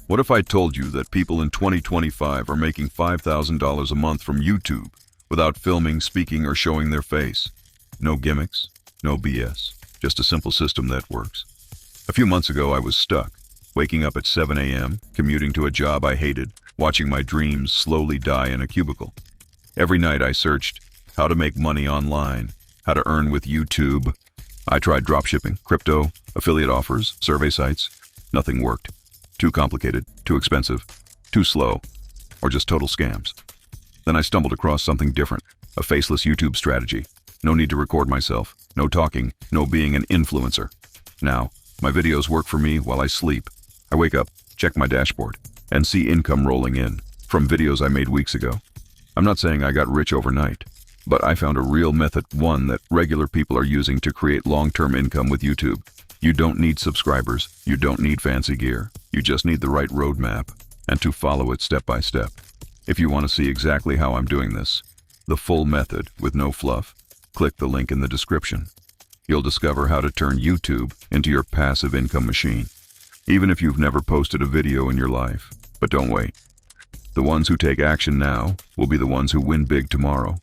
What if I told you that people in 2025 are making $5,000 a month from YouTube without filming, speaking, or showing their face? No gimmicks, no BS, just a simple system that works. A few months ago, I was stuck, waking up at 7 a.m., commuting to a job I hated, watching my dreams slowly die in a cubicle. Every night I searched how to make money online, how to earn with YouTube. I tried dropshipping, crypto, affiliate offers, survey sites. Nothing worked. Too complicated, too expensive, too slow, or just total scams. Then I stumbled across something different, a faceless YouTube strategy. No need to record myself, no talking, no being an influencer. Now, my videos work for me while I sleep. I wake up, check my dashboard, and see income rolling in from videos I made weeks ago. I'm not saying I got rich overnight, but I found a real method, one that regular people are using to create long-term income with YouTube. You don't need subscribers, you don't need fancy gear, you just need the right roadmap and to follow it step by step. If you want to see exactly how I'm doing this, the full method with no fluff, click the link in the description. You'll discover how to turn YouTube into your passive income machine, even if you've never posted a video in your life. But don't wait. The ones who take action now will be the ones who win big tomorrow.